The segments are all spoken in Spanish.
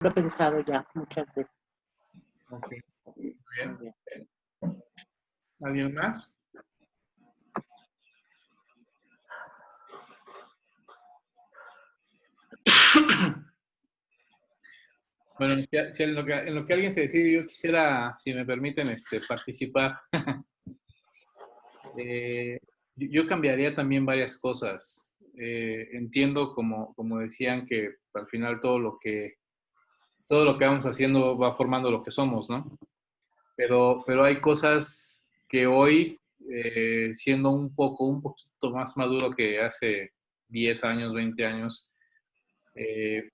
Lo he pensado ya muchas veces. Ok, muy bien. ¿Alguien más? Bueno, si en lo que alguien se decide, yo quisiera, si me permiten, participar. Eh, yo cambiaría también varias cosas. Entiendo, como decían, que al final todo lo que vamos haciendo va formando lo que somos, ¿no? Pero hay cosas que hoy, siendo un poquito más maduro que hace 10 años, 20 años, eh,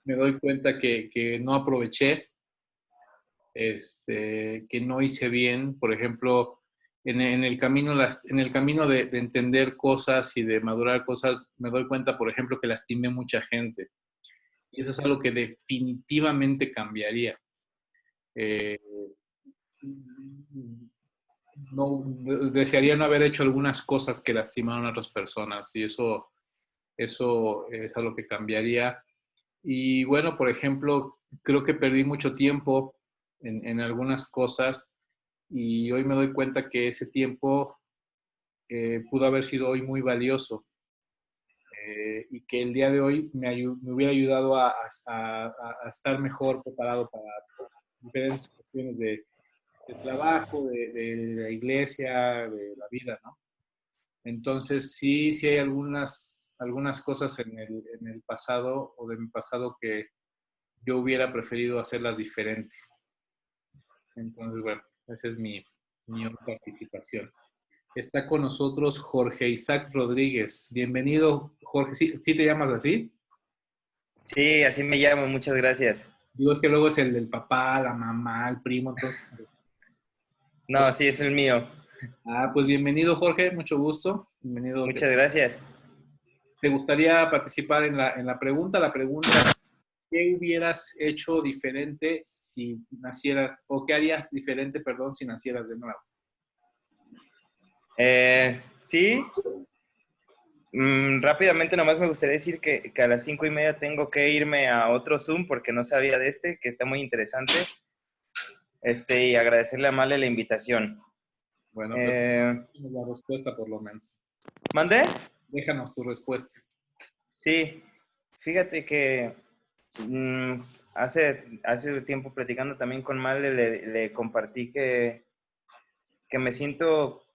me doy cuenta que no aproveché, que no hice bien. Por ejemplo, en el camino, en el camino de entender cosas y de madurar cosas, me doy cuenta, por ejemplo, que lastimé mucha gente. Y eso es algo que definitivamente cambiaría. Eh, no, desearía no haber hecho algunas cosas que lastimaron a otras personas y eso es algo que cambiaría. Y bueno, por ejemplo, creo que perdí mucho tiempo en algunas cosas y hoy me doy cuenta que ese tiempo pudo haber sido hoy muy valioso, y que el día de hoy me hubiera ayudado a estar mejor preparado para diferentes cuestiones de trabajo, de la iglesia, de la vida, ¿no? Entonces, sí hay algunas cosas en el pasado o de mi pasado que yo hubiera preferido hacerlas diferente. Entonces, bueno, esa es mi participación. Está con nosotros Jorge Isaac Rodríguez. Bienvenido, Jorge. ¿Sí te llamas así? Sí, así me llamo, muchas gracias. Digo, es que luego es el del papá, la mamá, el primo, entonces. No, sí, es el mío. Pues bienvenido, Jorge, mucho gusto. Bienvenido. Muchas gracias. ¿Te gustaría participar en la pregunta? La pregunta, ¿qué hubieras hecho diferente si nacieras, o qué harías diferente, perdón, si nacieras de nuevo? Sí, rápidamente nomás me gustaría decir que a las 5:30 tengo que irme a otro Zoom porque no sabía de que está muy interesante. Y agradecerle a Male la invitación. Bueno, pero déjanos la respuesta por lo menos. ¿Mandé? Déjanos tu respuesta. Sí, fíjate que hace tiempo platicando también con Male le compartí que me siento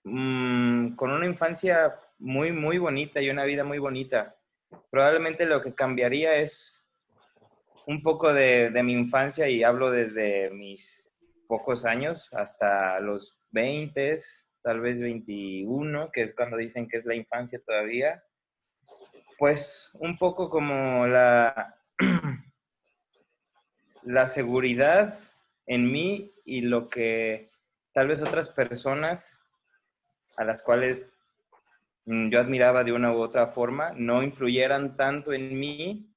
con una infancia muy, muy bonita y una vida muy bonita. Probablemente lo que cambiaría es un poco de mi infancia, y hablo desde mis pocos años hasta los 20, tal vez 21, que es cuando dicen que es la infancia todavía. Pues un poco como la seguridad en mí y lo que tal vez otras personas a las cuales yo admiraba de una u otra forma, no influyeran tanto en mí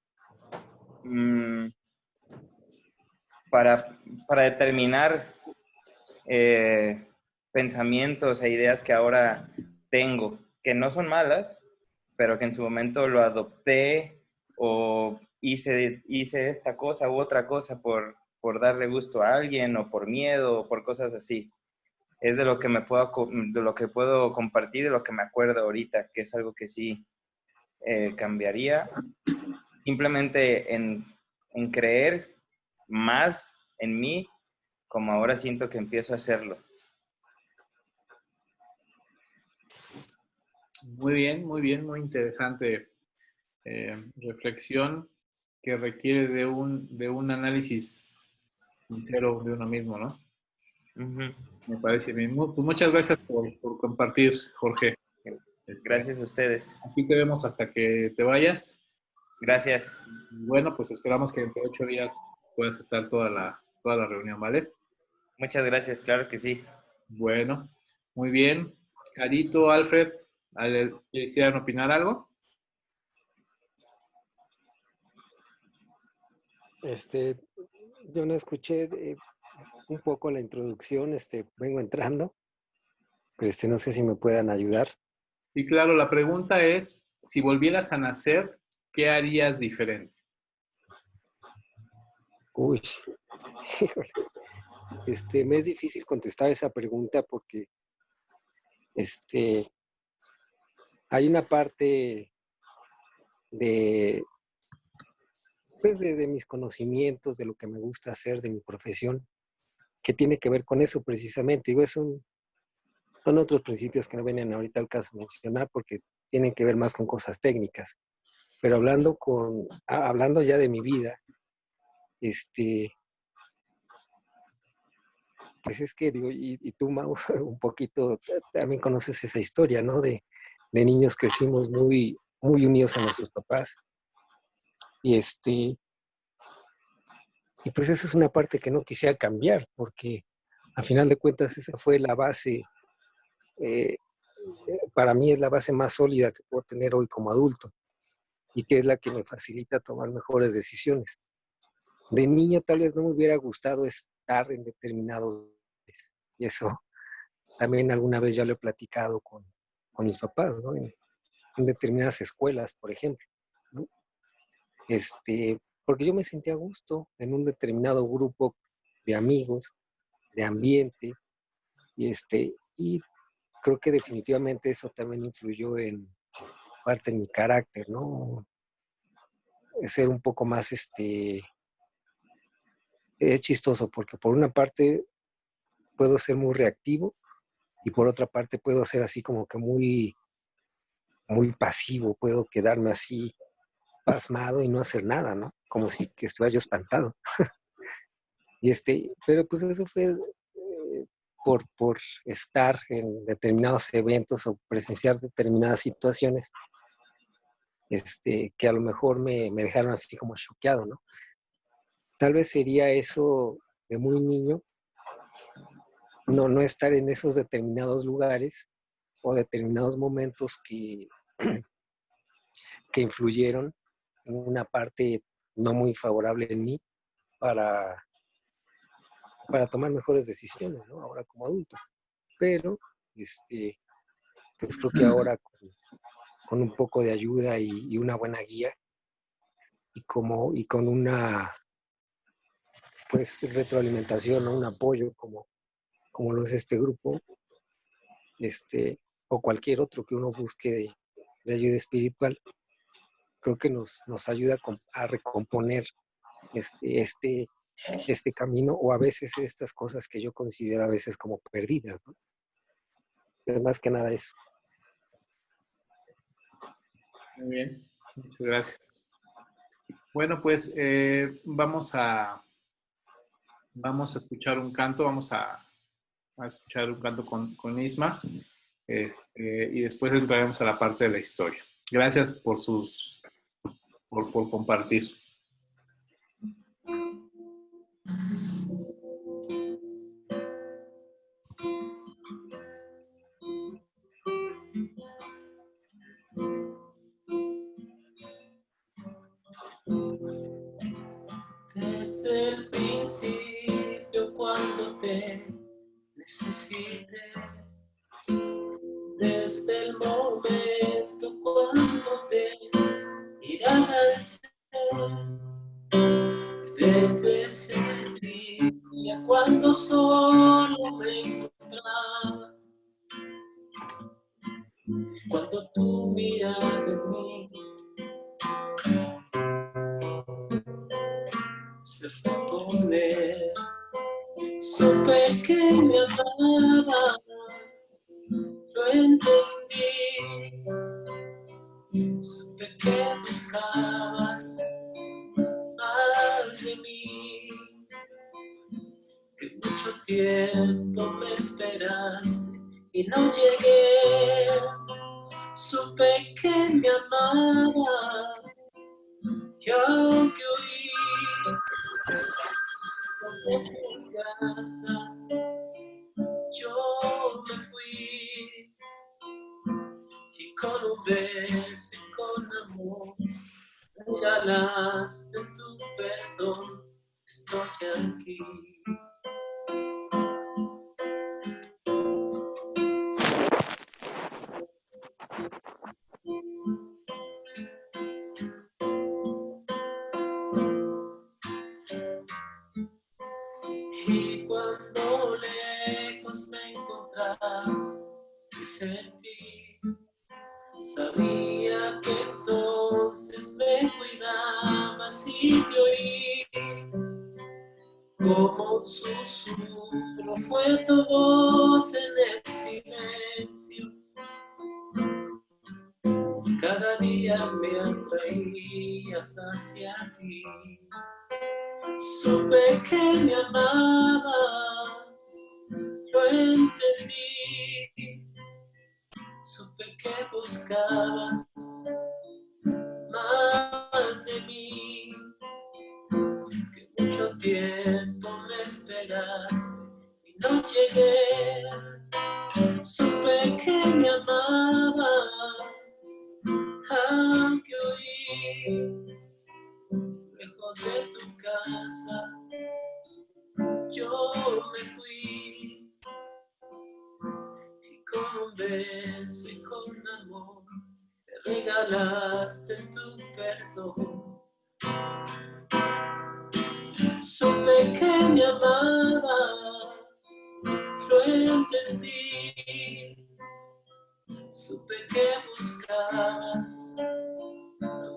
para determinar pensamientos e ideas que ahora tengo, que no son malas, pero que en su momento lo adopté o hice esta cosa u otra cosa por darle gusto a alguien o por miedo o por cosas así. Es de lo que de lo que puedo compartir, de lo que me acuerdo ahorita, que es algo que sí cambiaría, simplemente en creer más en mí, como ahora siento que empiezo a hacerlo. Muy bien, muy interesante reflexión que requiere de un análisis sincero de uno mismo, ¿no? Uh-huh. Me parece bien. Pues muchas gracias por compartir, Jorge. Gracias a ustedes. Aquí te vemos hasta que te vayas. Gracias. Bueno, pues esperamos que dentro de 8 días puedas estar toda la reunión, ¿vale? Muchas gracias, claro que sí. Bueno, muy bien. Carito, Alfred, ¿quisieran opinar algo? Yo no escuché un poco la introducción, vengo entrando, pero no sé si me puedan ayudar. Y claro, la pregunta es, si volvieras a nacer, ¿qué harías diferente? Uy, híjole, me es difícil contestar esa pregunta porque este, hay una parte de, pues de mis conocimientos, de lo que me gusta hacer, de mi profesión, que tiene que ver con eso precisamente. Digo, son otros principios que no vienen ahorita al caso mencionar porque tienen que ver más con cosas técnicas. Pero hablando ya de mi vida, pues es que digo, y tú, Mau, un poquito también conoces esa historia, ¿no? De niños crecimos muy, muy unidos a nuestros papás. Y y pues esa es una parte que no quisiera cambiar, porque a final de cuentas esa fue la base, eh, para mí es la base más sólida que puedo tener hoy como adulto y que es la que me facilita tomar mejores decisiones. De niño tal vez no me hubiera gustado estar en determinados lugares, y eso también alguna vez ya lo he platicado con mis papás, ¿no? En determinadas escuelas, por ejemplo, ¿no? Porque yo me sentía a gusto en un determinado grupo de amigos, de ambiente, y creo que definitivamente eso también influyó en parte en mi carácter, ¿no? Ser un poco más, es chistoso porque por una parte puedo ser muy reactivo y por otra parte puedo ser así como que muy, muy pasivo, puedo quedarme así pasmado y no hacer nada, ¿no? Como si que estuviera yo espantado. Pero pues eso fue por estar en determinados eventos o presenciar determinadas situaciones, que a lo mejor me dejaron así como choqueado, ¿no? Tal vez sería eso de muy niño, no estar en esos determinados lugares o determinados momentos que influyeron en una parte no muy favorable en mí para, para tomar mejores decisiones, ¿no? Ahora como adulto. Pero, pues creo que ahora con un poco de ayuda y una buena guía y con una, pues, retroalimentación o un apoyo como lo es este grupo, o cualquier otro que uno busque de ayuda espiritual, creo que nos ayuda a recomponer este, este, este camino o a veces estas cosas que yo considero a veces como perdidas, ¿no? Es más que nada eso. Muy bien, muchas gracias. Bueno, pues vamos a escuchar un canto, a escuchar un canto con Isma, y después entraremos a la parte de la historia. Gracias por compartir. Desde el principio cuando te necesité, desde el momento cuando te miraba al ser, desde ese día cuando solo me encontraba, cuando tú mirabas en mí, se fue a poner. Supe que me amabas, lo entendí. Supe que buscabas más de mí, que mucho tiempo me esperaste y no llegué. Supe que me amabas y aunque huí de tu casa, yo me fui y con un beso y con amor regalaste tu perdón. Estoy aquí. Y cuando lejos me encontraba y sentí, sabía que entonces me cuidabas y te oí. Como un susurro fue tu voz en el silencio. Cada día me atraías hacia ti. Supe que me amabas, lo entendí. Supe que buscabas más de mí. Que mucho tiempo me esperaste y no llegué. Supe que me amabas, aunque huí lejos de tu casa. Yo me fui y con un beso y con amor me regalaste tu perdón. Supe que me amabas, lo entendí. Supe que buscabas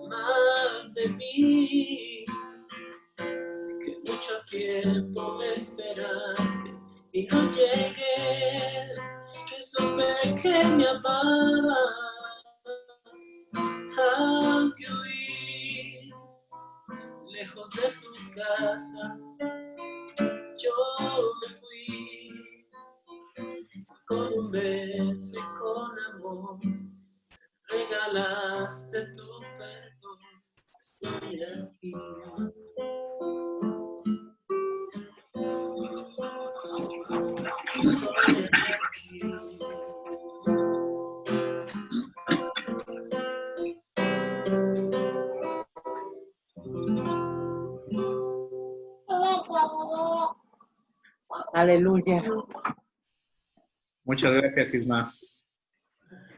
más de mí. Que mucho tiempo me esperaste y no llegué. Que supe que me amabas, aunque huí lejos de tu casa. Yo me fui con un beso y con amor. Regalaste tu perdón. Estoy aquí. Estoy aquí. Aleluya. Muchas gracias, Isma.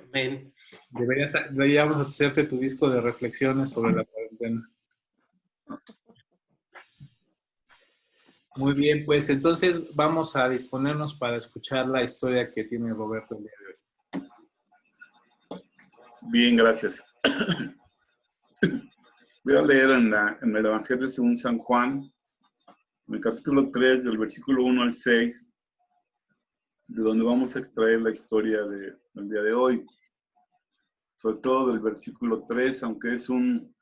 Amén. Deberíamos hacerte tu disco de reflexiones sobre la cuarentena. Muy bien, pues entonces vamos a disponernos para escuchar la historia que tiene Roberto el día de hoy. Bien, gracias. Voy a leer en el Evangelio según San Juan, en el capítulo 3, del versículo 1 al 6, de donde vamos a extraer la historia del día de hoy. Sobre todo del versículo 3, aunque es un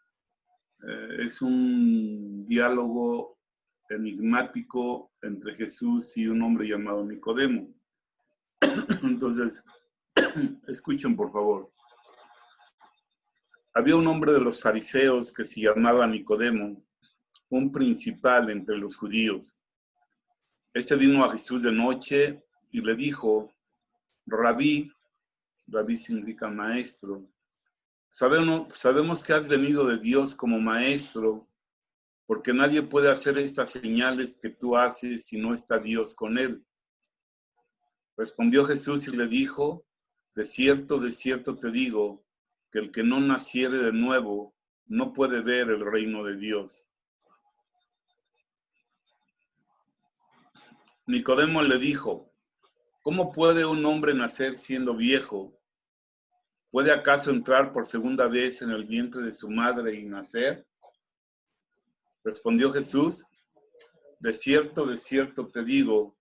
diálogo enigmático entre Jesús y un hombre llamado Nicodemo. Entonces, escuchen por favor. Había un hombre de los fariseos que se llamaba Nicodemo, un principal entre los judíos. Este vino a Jesús de noche y le dijo: Rabí significa maestro, sabemos que has venido de Dios como maestro, porque nadie puede hacer estas señales que tú haces si no está Dios con él. Respondió Jesús y le dijo: de cierto te digo, que el que no naciere de nuevo no puede ver el reino de Dios. Nicodemo le dijo: ¿cómo puede un hombre nacer siendo viejo? ¿Puede acaso entrar por segunda vez en el vientre de su madre y nacer? Respondió Jesús: de cierto te digo,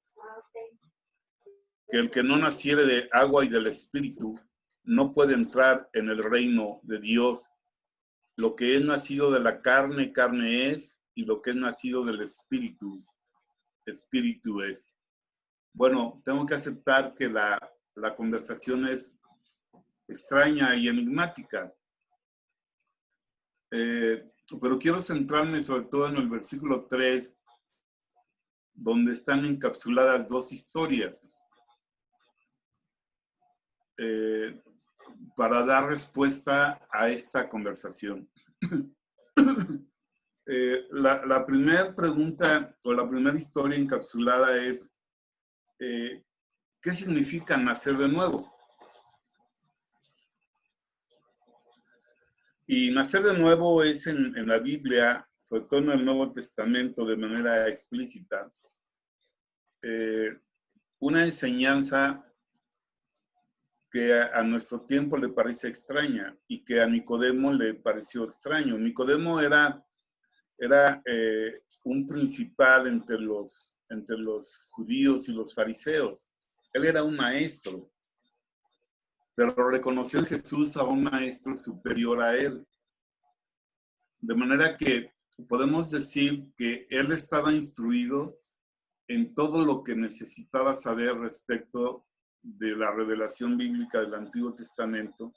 que el que no naciere de agua y del Espíritu no puede entrar en el reino de Dios. Lo que es nacido de la carne, carne es, y lo que es nacido del Espíritu, Espíritu es. Bueno, tengo que aceptar que la conversación es extraña y enigmática. Pero quiero centrarme sobre todo en el versículo 3, donde están encapsuladas dos historias. Para dar respuesta a esta conversación. La primera pregunta o la primera historia encapsulada es: ¿qué significa nacer de nuevo? Y nacer de nuevo es en la Biblia, sobre todo en el Nuevo Testamento de manera explícita, una enseñanza que a nuestro tiempo le parece extraña y que a Nicodemo le pareció extraño. Nicodemo era un principal entre los judíos y los fariseos. Él era un maestro, pero reconoció en Jesús a un maestro superior a él. De manera que podemos decir que él estaba instruido en todo lo que necesitaba saber respecto de la revelación bíblica del Antiguo Testamento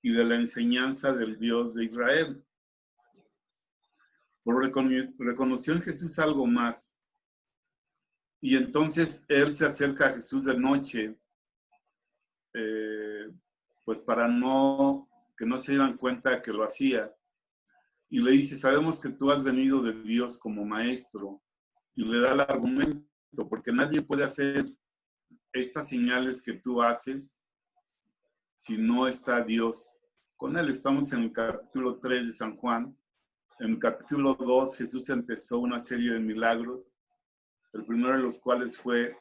y de la enseñanza del Dios de Israel. Pero reconoció en Jesús algo más. Y entonces él se acerca a Jesús de noche, pues para que no se dieran cuenta que lo hacía. Y le dice, sabemos que tú has venido de Dios como maestro. Y le da el argumento, porque nadie puede hacer estas señales que tú haces si no está Dios con él. Estamos en el capítulo 3 de San Juan. En el capítulo 2, Jesús empezó una serie de milagros, el primero de los cuales fue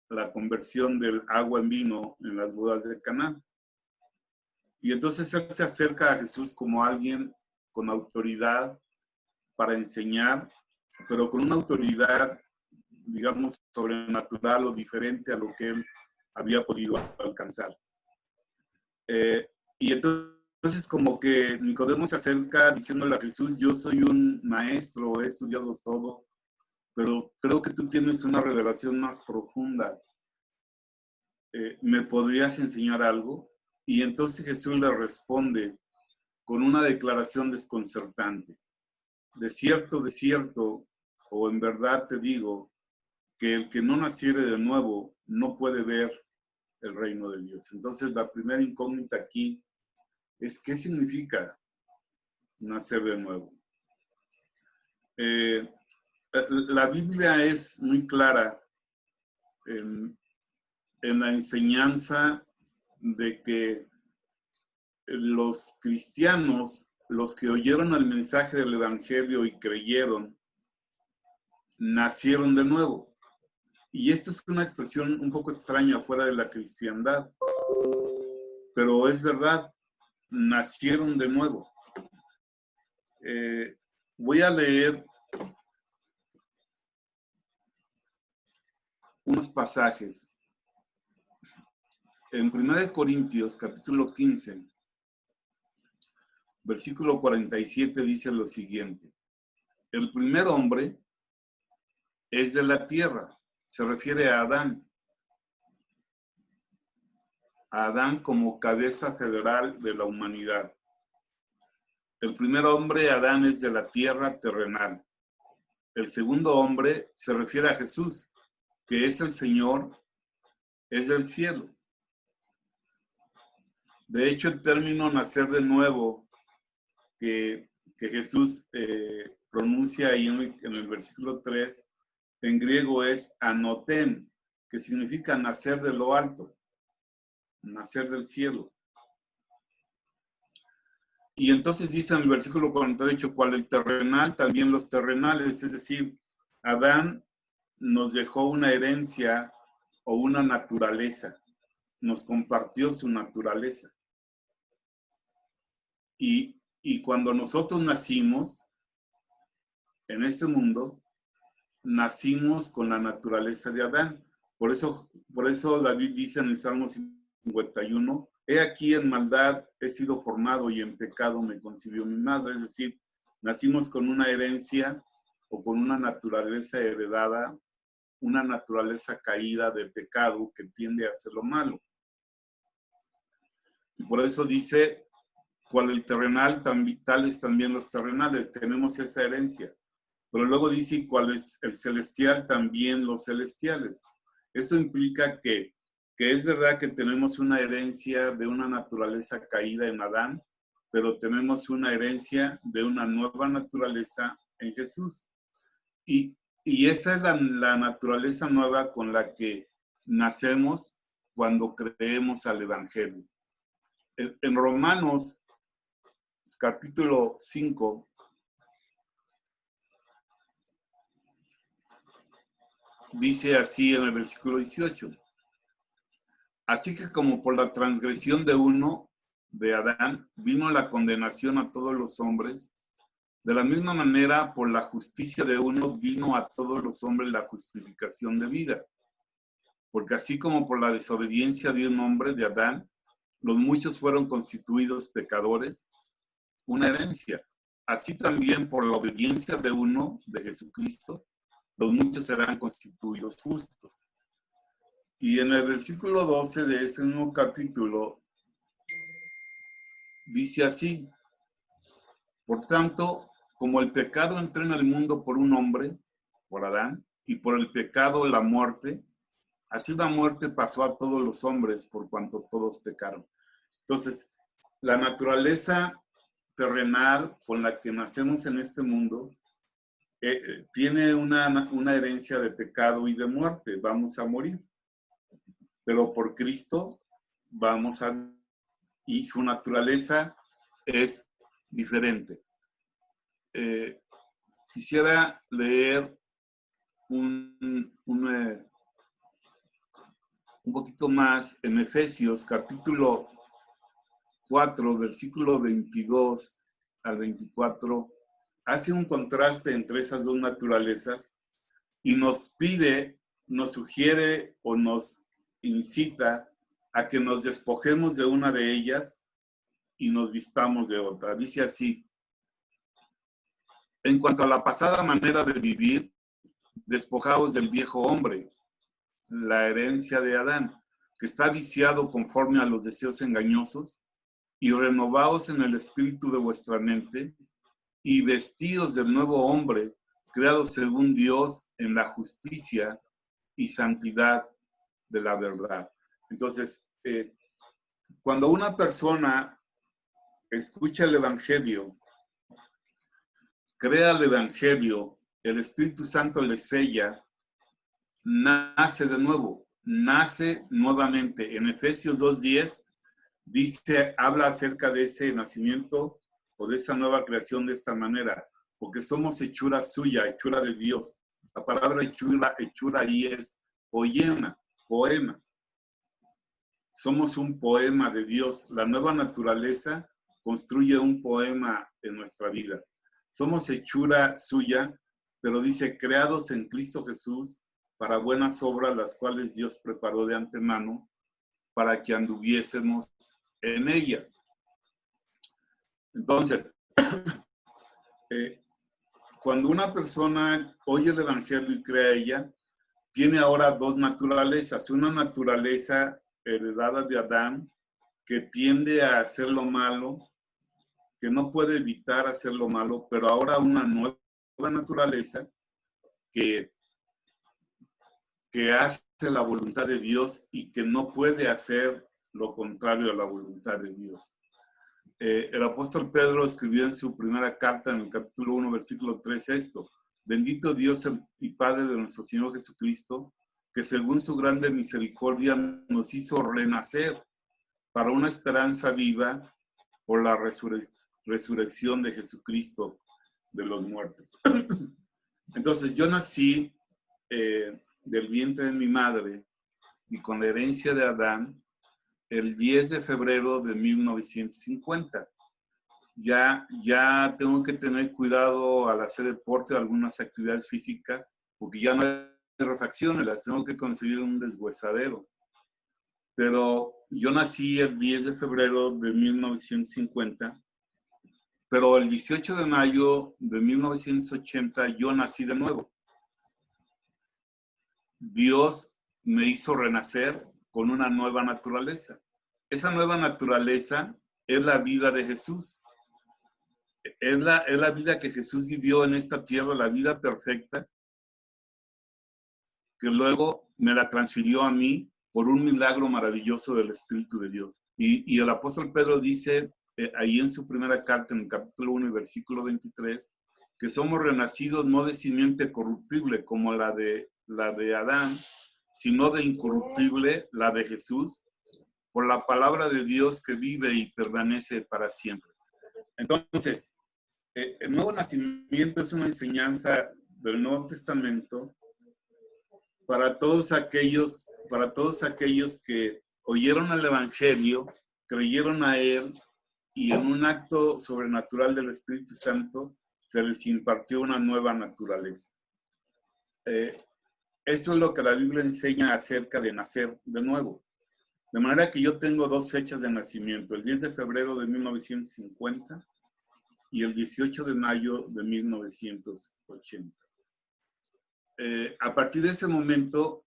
la conversión del agua en vino en las bodas de Caná. Y entonces él se acerca a Jesús como alguien con autoridad para enseñar, pero con una autoridad, digamos, sobrenatural o diferente a lo que él había podido alcanzar. Y entonces como que Nicodemo se acerca diciéndole a Jesús, yo soy un maestro, he estudiado todo, pero creo que tú tienes una revelación más profunda. ¿Me podrías enseñar algo? Y entonces Jesús le responde con una declaración desconcertante. De cierto, o en verdad te digo, que el que no naciere de nuevo no puede ver el reino de Dios. Entonces la primera incógnita aquí es ¿qué significa nacer de nuevo? La Biblia es muy clara en la enseñanza de que los cristianos, los que oyeron el mensaje del Evangelio y creyeron, nacieron de nuevo. Y esto es una expresión un poco extraña fuera de la cristiandad, pero es verdad, nacieron de nuevo. Voy a leer unos pasajes. En 1 Corintios, capítulo 15, versículo 47, dice lo siguiente. El primer hombre es de la tierra. Se refiere a Adán. A Adán como cabeza federal de la humanidad. El primer hombre, Adán, es de la tierra terrenal. El segundo hombre se refiere a Jesús, que es el Señor, es del cielo. De hecho, el término nacer de nuevo que Jesús pronuncia ahí en el versículo 3, en griego es anoten, que significa nacer de lo alto, nacer del cielo. Y entonces dice en el versículo 48, cual el terrenal, también los terrenales, es decir, Adán nos dejó una herencia o una naturaleza, nos compartió su naturaleza. Y cuando nosotros nacimos en este mundo, nacimos con la naturaleza de Adán. Por eso David dice en el Salmo 51, he aquí en maldad he sido formado y en pecado me concibió mi madre. Es decir, nacimos con una herencia o con una naturaleza heredada, una naturaleza caída de pecado que tiende a hacer lo malo. Y por eso dice, cual el terrenal, tales también los terrenales, tenemos esa herencia. Pero luego dice, cual es el celestial, también los celestiales. Esto implica que es verdad que tenemos una herencia de una naturaleza caída en Adán, pero tenemos una herencia de una nueva naturaleza en Jesús. Y esa es la naturaleza nueva con la que nacemos cuando creemos al Evangelio. En Romanos, capítulo 5, dice así en el versículo 18. Así que como por la transgresión de uno, de Adán, vino la condenación a todos los hombres, de la misma manera, por la justicia de uno, vino a todos los hombres la justificación de vida. Porque así como por la desobediencia de un hombre, de Adán, los muchos fueron constituidos pecadores, una herencia. Así también por la obediencia de uno, de Jesucristo, los muchos serán constituidos justos. Y en el versículo 12 de ese mismo capítulo, dice así: por tanto, como el pecado entró en el mundo por un hombre, por Adán, y por el pecado la muerte, así la muerte pasó a todos los hombres por cuanto todos pecaron. Entonces, la naturaleza terrenal con la que nacemos en este mundo tiene una herencia de pecado y de muerte. Vamos a morir. Pero por Cristo vamos a... y su naturaleza es diferente. Quisiera leer un poquito más en Efesios capítulo 4, versículo 22 al 24. Hace un contraste entre esas dos naturalezas y nos pide, nos sugiere o nos incita a que nos despojemos de una de ellas y nos vistamos de otra. Dice así: en cuanto a la pasada manera de vivir, despojaos del viejo hombre, la herencia de Adán, que está viciado conforme a los deseos engañosos, y renovaos en el espíritu de vuestra mente, y vestíos del nuevo hombre, creado según Dios en la justicia y santidad de la verdad. Entonces, cuando una persona escucha el Evangelio, crea el Evangelio, el Espíritu Santo le sella, nace de nuevo, nace nuevamente. En Efesios 2:10 dice, habla acerca de ese nacimiento o de esa nueva creación de esta manera, porque somos hechura suya, hechura de Dios. La palabra hechura ahí es poema. Somos un poema de Dios. La nueva naturaleza construye un poema en nuestra vida. Somos hechura suya, pero dice, creados en Cristo Jesús para buenas obras, las cuales Dios preparó de antemano para que anduviésemos en ellas. Entonces, cuando una persona oye el Evangelio y cree a ella, tiene ahora dos naturalezas. Una naturaleza heredada de Adán, que tiende a hacer lo malo, que no puede evitar hacer lo malo, pero ahora una nueva naturaleza que hace la voluntad de Dios y que no puede hacer lo contrario a la voluntad de Dios. El apóstol Pedro escribió en su primera carta, en el capítulo 1, versículo 3, esto: bendito Dios y Padre de nuestro Señor Jesucristo, que según su grande misericordia nos hizo renacer para una esperanza viva por la resurrección de Jesucristo de los muertos. Entonces, yo nací del vientre de mi madre y con la herencia de Adán el 10 de febrero de 1950. Ya tengo que tener cuidado al hacer deporte o algunas actividades físicas, porque ya no hay refacciones, las tengo que conseguir en un deshuesadero. Pero yo nací el 10 de febrero de 1950, pero el 18 de mayo de 1980 yo nací de nuevo. Dios me hizo renacer con una nueva naturaleza. Esa nueva naturaleza es la vida de Jesús. Es la vida que Jesús vivió en esta tierra, la vida perfecta, que luego me la transfirió a mí por un milagro maravilloso del Espíritu de Dios. Y el apóstol Pedro dice ahí en su primera carta, en el capítulo 1 y versículo 23, que somos renacidos no de simiente corruptible como la de Adán, sino de incorruptible, la de Jesús, por la palabra de Dios que vive y permanece para siempre. Entonces, el nuevo nacimiento es una enseñanza del Nuevo Testamento para todos aquellos que oyeron el Evangelio, creyeron a él y en un acto sobrenatural del Espíritu Santo se les impartió una nueva naturaleza. Eso es lo que la Biblia enseña acerca de nacer de nuevo. De manera que yo tengo dos fechas de nacimiento, el 10 de febrero de 1950 y el 18 de mayo de 1980. A partir de ese momento,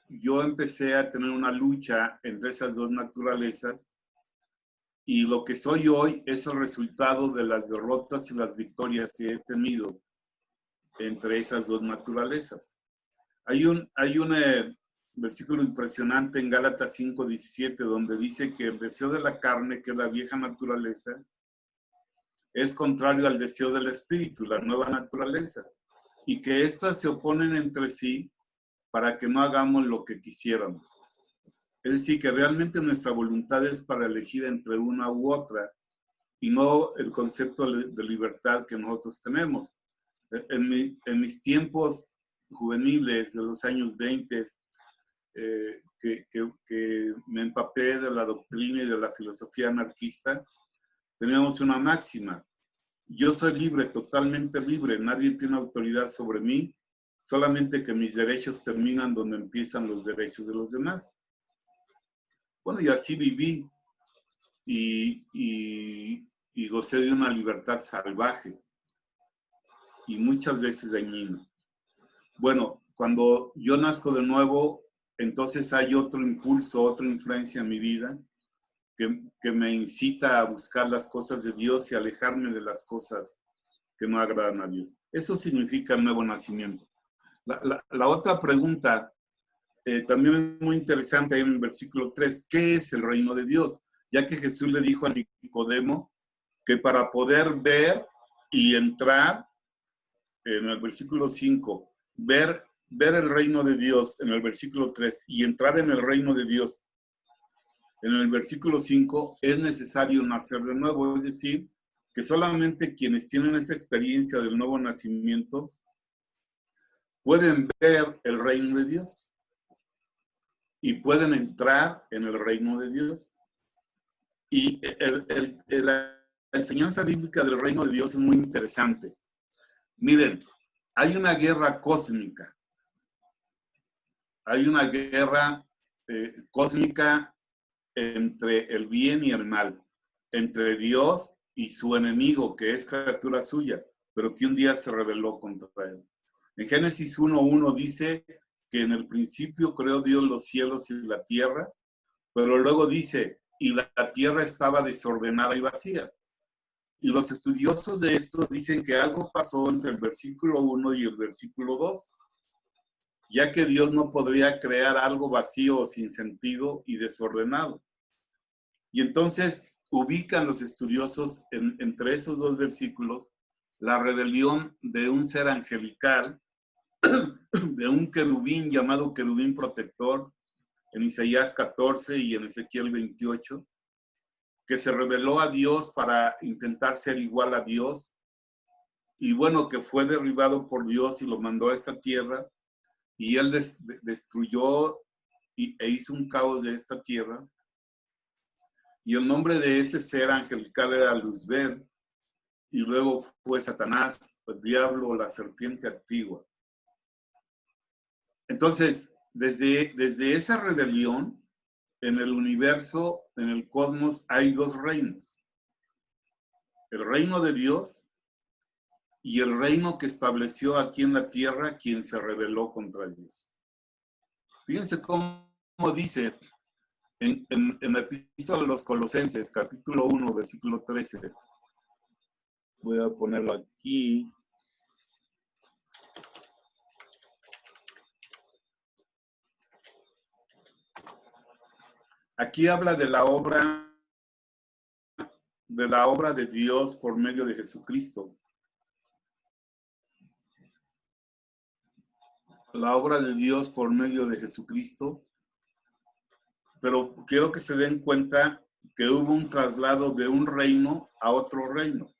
yo empecé a tener una lucha entre esas dos naturalezas y lo que soy hoy es el resultado de las derrotas y las victorias que he tenido entre esas dos naturalezas. Hay un versículo impresionante en Gálatas 5:17 donde dice que el deseo de la carne, que es la vieja naturaleza, es contrario al deseo del espíritu, la nueva naturaleza, y que éstas se oponen entre sí para que no hagamos lo que quisiéramos. Es decir, que realmente nuestra voluntad es para elegir entre una u otra y no el concepto de libertad que nosotros tenemos. En mis tiempos juveniles de los años 20, que me empapé de la doctrina y de la filosofía anarquista, teníamos una máxima: yo soy libre, totalmente libre, nadie tiene autoridad sobre mí, solamente que mis derechos terminan donde empiezan los derechos de los demás. Bueno, y así viví y gocé de una libertad salvaje y muchas veces dañina. Bueno, cuando yo nazco de nuevo, entonces hay otro impulso, otra influencia en mi vida que me incita a buscar las cosas de Dios y alejarme de las cosas que no agradan a Dios. Eso significa nuevo nacimiento. La otra pregunta también es muy interesante ahí en el versículo 3. ¿Qué es el reino de Dios? Ya que Jesús le dijo a Nicodemo que para poder ver y entrar, en el versículo 5, ver el reino de Dios en el versículo 3 y entrar en el reino de Dios en el versículo 5, es necesario nacer de nuevo. Es decir, que solamente quienes tienen esa experiencia del nuevo nacimiento pueden ver el reino de Dios y pueden entrar en el reino de Dios. Y la enseñanza bíblica del reino de Dios es muy interesante. Miren, hay una guerra cósmica. Hay una guerra cósmica entre el bien y el mal, entre Dios y su enemigo, que es criatura suya, pero que un día se rebeló contra él. En Génesis 1:1 dice que en el principio creó Dios los cielos y la tierra, pero luego dice, y la tierra estaba desordenada y vacía. Y los estudiosos de esto dicen que algo pasó entre el versículo 1 y el versículo 2, ya que Dios no podría crear algo vacío o sin sentido y desordenado. Y entonces ubican los estudiosos entre esos dos versículos la rebelión de un ser angelical, de un querubín llamado querubín protector, en Isaías 14 y en Ezequiel 28, que se rebeló a Dios para intentar ser igual a Dios, y bueno, que fue derribado por Dios y lo mandó a esta tierra, y él destruyó e hizo un caos de esta tierra. Y el nombre de ese ser angelical era Luzbel, y luego fue Satanás, el diablo, la serpiente antigua. Entonces, desde esa rebelión, en el universo, en el cosmos, hay dos reinos. El reino de Dios y el reino que estableció aquí en la tierra quien se rebeló contra Dios. Fíjense cómo dice en la epístola de los Colosenses, capítulo 1, versículo 13. Voy a ponerlo aquí. Aquí habla de la obra de Dios por medio de Jesucristo. La obra de Dios por medio de Jesucristo. Pero quiero que se den cuenta que hubo un traslado de un reino a otro reino.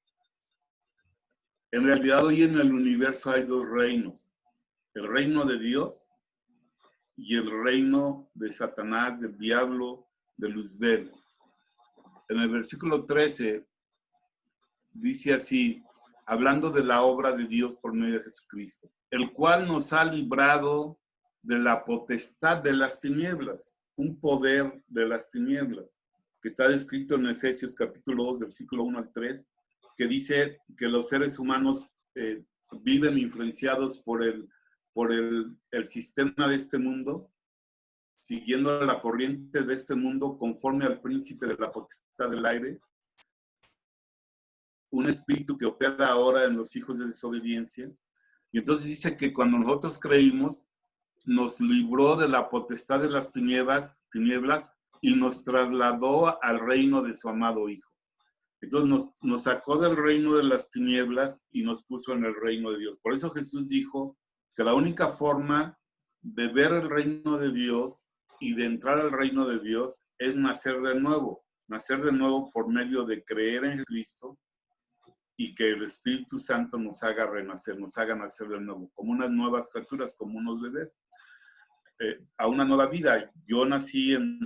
En realidad hoy en el universo hay dos reinos. El reino de Dios y el reino de Satanás, del diablo, de Luzbel. En el versículo 13 dice así, hablando de la obra de Dios por medio de Jesucristo, el cual nos ha librado de la potestad de las tinieblas, un poder de las tinieblas, que está descrito en Efesios capítulo 2, versículo 1 al 3, que dice que los seres humanos viven influenciados por el sistema de este mundo, siguiendo la corriente de este mundo conforme al príncipe de la potestad del aire, un espíritu que opera ahora en los hijos de desobediencia. Y entonces dice que cuando nosotros creímos, nos libró de la potestad de las tinieblas y nos trasladó al reino de su amado Hijo. Entonces nos sacó del reino de las tinieblas y nos puso en el reino de Dios. Por eso Jesús dijo que la única forma de ver el reino de Dios y de entrar al reino de Dios es nacer de nuevo por medio de creer en Cristo y que el Espíritu Santo nos haga renacer, nos haga nacer de nuevo, como unas nuevas criaturas, como unos bebés, a una nueva vida. Yo nací en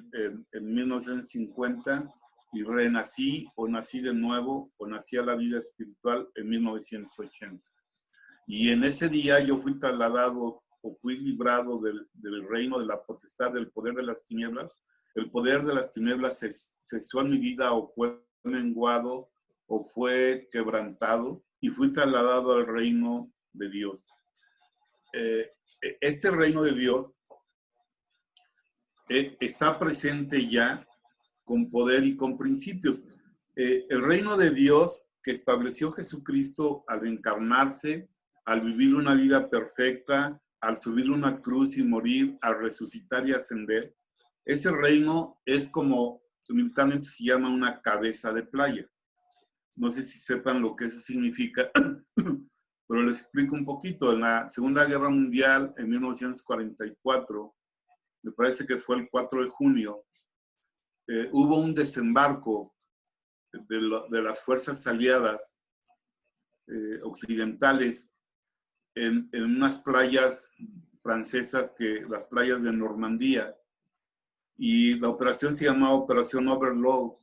1950 y renací o nací de nuevo o nací a la vida espiritual en 1980. Y en ese día yo fui trasladado o fui librado del reino de la potestad, del poder de las tinieblas. El poder de las tinieblas cesó en mi vida o fue menguado o fue quebrantado y fui trasladado al reino de Dios. Este reino de Dios está presente ya con poder y con principios. El reino de Dios que estableció Jesucristo al encarnarse, al vivir una vida perfecta, al subir una cruz y morir, al resucitar y ascender, ese reino es como militarmente se llama una cabeza de playa. No sé si sepan lo que eso significa, pero les explico un poquito. En la Segunda Guerra Mundial, en 1944, me parece que fue el 4 de junio, hubo un desembarco de las fuerzas aliadas occidentales en unas playas francesas, las playas de Normandía, y la operación se llamaba Operación Overlord.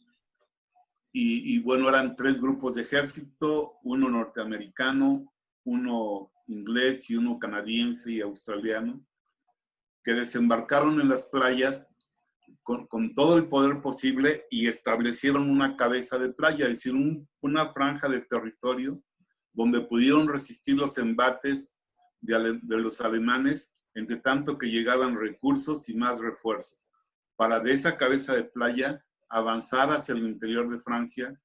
Y bueno, eran 3 grupos de ejército, uno norteamericano, uno inglés y uno canadiense y australiano, que desembarcaron en las playas con todo el poder posible y establecieron una cabeza de playa, es decir, una franja de territorio donde pudieron resistir los embates de los alemanes, entre tanto que llegaban recursos y más refuerzos, para de esa cabeza de playa avanzar hacia el interior de Francia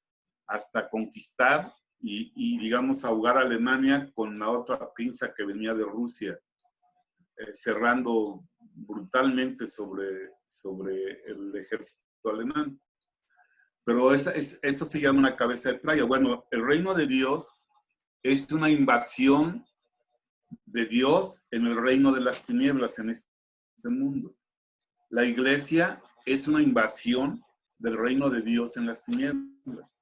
hasta conquistar y digamos, ahogar a Alemania con la otra pinza que venía de Rusia, cerrando brutalmente sobre el ejército alemán. Pero eso se llama una cabeza de playa. Bueno, el reino de Dios es una invasión de Dios en el reino de las tinieblas, en este mundo. La iglesia es una invasión del reino de Dios en las tinieblas.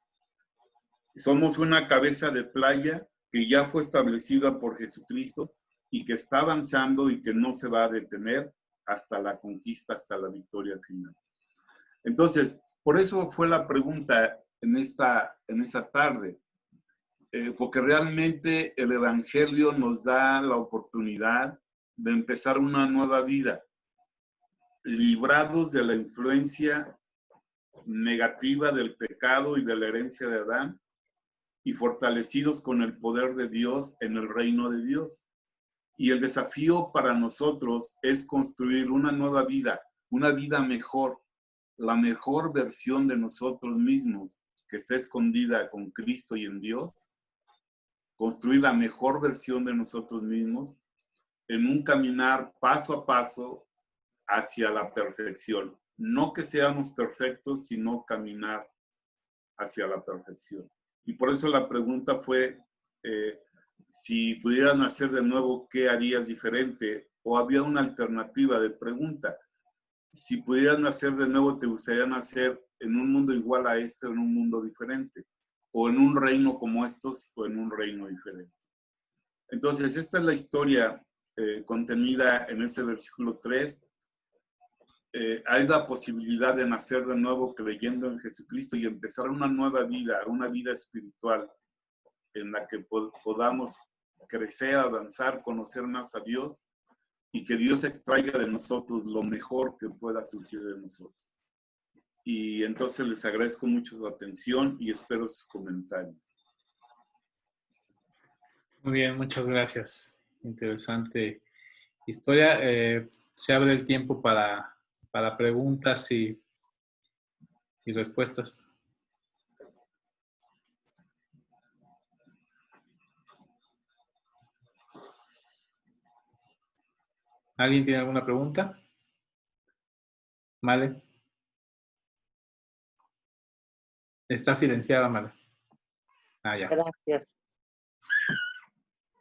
Somos una cabeza de playa que ya fue establecida por Jesucristo y que está avanzando y que no se va a detener hasta la conquista, hasta la victoria final. Entonces, por eso fue la pregunta en esta tarde, porque realmente el Evangelio nos da la oportunidad de empezar una nueva vida, librados de la influencia negativa del pecado y de la herencia de Adán y fortalecidos con el poder de Dios en el reino de Dios. Y el desafío para nosotros es construir una nueva vida, una vida mejor, la mejor versión de nosotros mismos que está escondida con Cristo y en Dios. Construir la mejor versión de nosotros mismos en un caminar paso a paso hacia la perfección. No que seamos perfectos, sino caminar hacia la perfección. Y por eso la pregunta fue, si pudieras nacer de nuevo, ¿qué harías diferente? O había una alternativa de pregunta. Si pudieras nacer de nuevo, ¿te gustaría nacer en un mundo igual a este o en un mundo diferente? ¿O en un reino como estos o en un reino diferente? Entonces, esta es la historia contenida en ese versículo 3. hay la posibilidad de nacer de nuevo creyendo en Jesucristo y empezar una nueva vida, una vida espiritual en la que podamos crecer, avanzar, conocer más a Dios y que Dios extraiga de nosotros lo mejor que pueda surgir de nosotros. Y entonces les agradezco mucho su atención y espero sus comentarios. Muy bien, muchas gracias. Interesante historia. Se abre el tiempo para preguntas y respuestas. ¿Alguien tiene alguna pregunta? Male. Está silenciada, Male. Ah, ya. Gracias.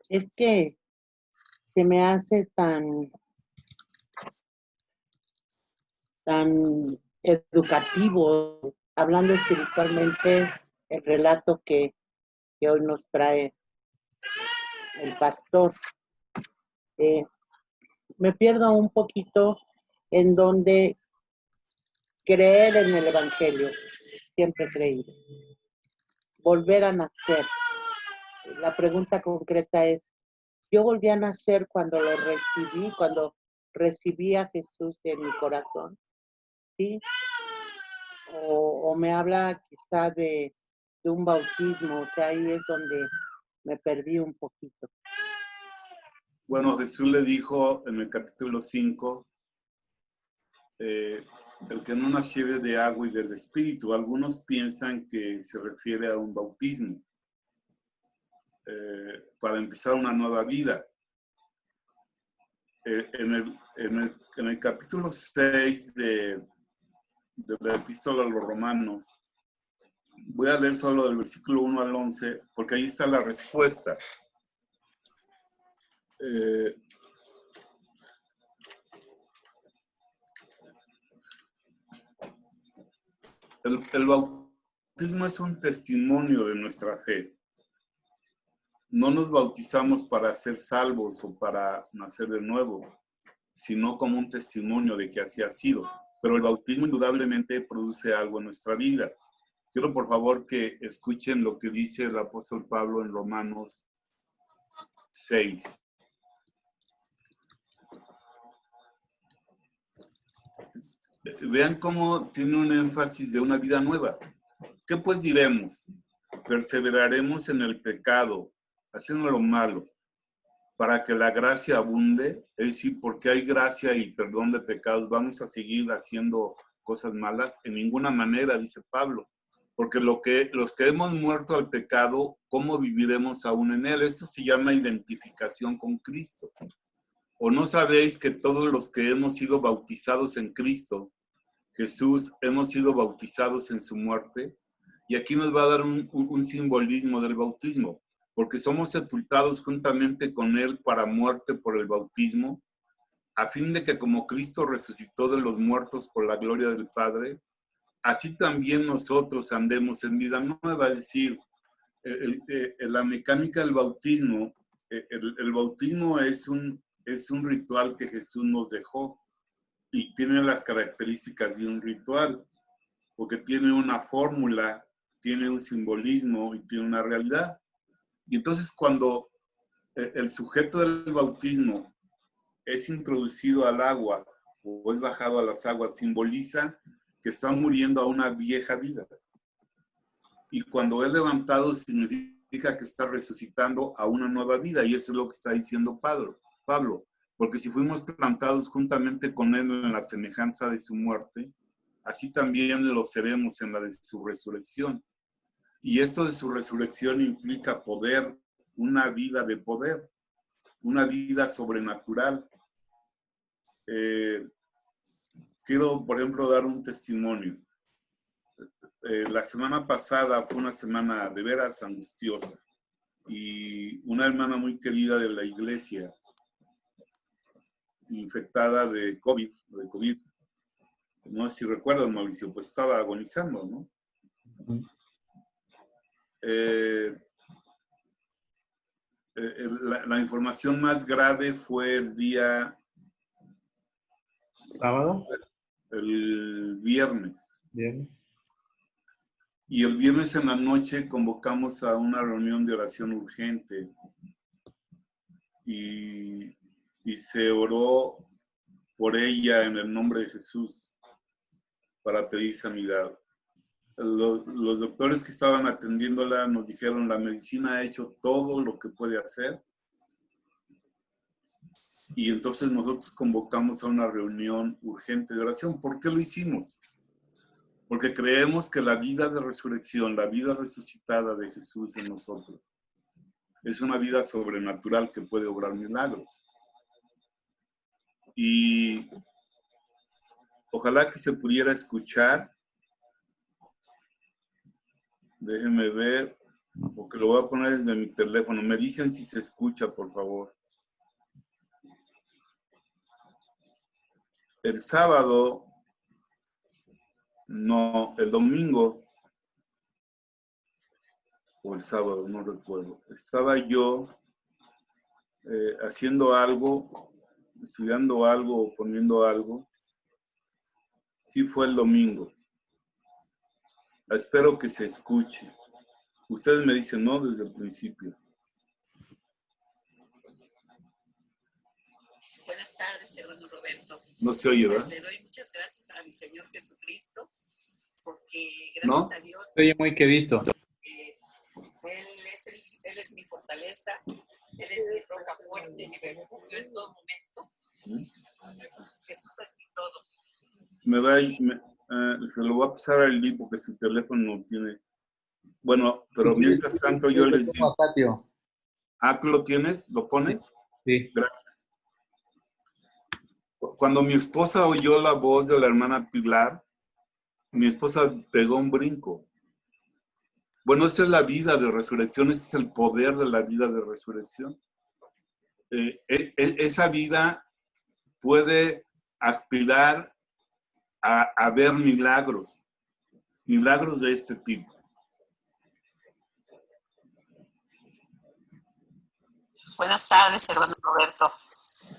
Es que se me hace tan educativo, hablando espiritualmente, el relato que hoy nos trae el pastor. Me pierdo un poquito en donde creer en el Evangelio, siempre creído. Volver a nacer. La pregunta concreta es, ¿yo volví a nacer cuando lo recibí, cuando recibí a Jesús en mi corazón? ¿Sí? O me habla quizá de un bautismo, o sea, ahí es donde me perdí un poquito. Bueno, Jesús le dijo en el capítulo 5, el que no naciere de agua y del Espíritu. Algunos piensan que se refiere a un bautismo para empezar una nueva vida. En el capítulo 6 de la epístola a los Romanos, voy a leer solo del versículo 1 al 11, porque ahí está la respuesta. El bautismo es un testimonio de nuestra fe. No nos bautizamos para ser salvos o para nacer de nuevo, sino como un testimonio de que así ha sido. Pero el bautismo indudablemente produce algo en nuestra vida. Quiero por favor que escuchen lo que dice el apóstol Pablo en Romanos 6. Vean cómo tiene un énfasis de una vida nueva. ¿Qué pues diremos? ¿Perseveraremos en el pecado, haciendo lo malo, para que la gracia abunde? Es decir, porque hay gracia y perdón de pecados, ¿vamos a seguir haciendo cosas malas? En ninguna manera, dice Pablo. Porque los que hemos muerto al pecado, ¿cómo viviremos aún en él? Eso se llama identificación con Cristo. ¿O no sabéis que todos los que hemos sido bautizados en Cristo Jesús, hemos sido bautizados en su muerte? Y aquí nos va a dar un simbolismo del bautismo, porque somos sepultados juntamente con él para muerte por el bautismo, a fin de que como Cristo resucitó de los muertos por la gloria del Padre, así también nosotros andemos en vida nueva. Es decir, la mecánica del bautismo, el bautismo es un ritual que Jesús nos dejó y tiene las características de un ritual, porque tiene una fórmula, tiene un simbolismo y tiene una realidad. Y entonces cuando el sujeto del bautismo es introducido al agua o es bajado a las aguas, simboliza que está muriendo a una vieja vida. Y cuando es levantado, significa que está resucitando a una nueva vida. Y eso es lo que está diciendo Pablo. Porque si fuimos plantados juntamente con él en la semejanza de su muerte, así también lo seremos en la de su resurrección. Y esto de su resurrección implica poder, una vida de poder, una vida sobrenatural. Quiero, por ejemplo, dar un testimonio. La semana pasada fue una semana de veras angustiosa y una hermana muy querida de la iglesia, infectada de COVID, no sé si recuerdas, Mauricio, pues estaba agonizando, ¿no? La información más grave fue el día ¿Sábado? el viernes. Bien. Y el viernes en la noche convocamos a una reunión de oración urgente y se oró por ella en el nombre de Jesús para pedir sanidad. Los doctores que estaban atendiéndola nos dijeron, la medicina ha hecho todo lo que puede hacer. Y entonces nosotros convocamos a una reunión urgente de oración. ¿Por qué lo hicimos? Porque creemos que la vida de resurrección, la vida resucitada de Jesús en nosotros, es una vida sobrenatural que puede obrar milagros. Y ojalá que se pudiera escuchar. Déjenme ver, porque lo voy a poner desde mi teléfono. Me dicen si se escucha, por favor. El sábado, no, el domingo, o el sábado, no recuerdo. Estaba yo haciendo algo, estudiando algo o poniendo algo. Sí, fue el domingo. Espero que se escuche. Ustedes me dicen no desde el principio. Buenas tardes, hermano Roberto. No se oye, ¿verdad? Pues le doy muchas gracias a mi Señor Jesucristo, porque gracias ¿No? a Dios, Se oye muy quedito. Él es mi fortaleza, Él es mi roca fuerte, mi refugio en todo momento. Jesús es mi todo. Se lo voy a pasar al Lee porque su teléfono no tiene. Bueno, pero mientras tanto yo les digo. Ah, ¿tú lo tienes? ¿Lo pones? Sí. Gracias. Cuando mi esposa oyó la voz de la hermana Pilar, mi esposa pegó un brinco. Bueno, esa es la vida de resurrección, ese es el poder de la vida de resurrección. Esa vida puede aspirar a ver milagros de este tipo. Buenas tardes, hermano Roberto.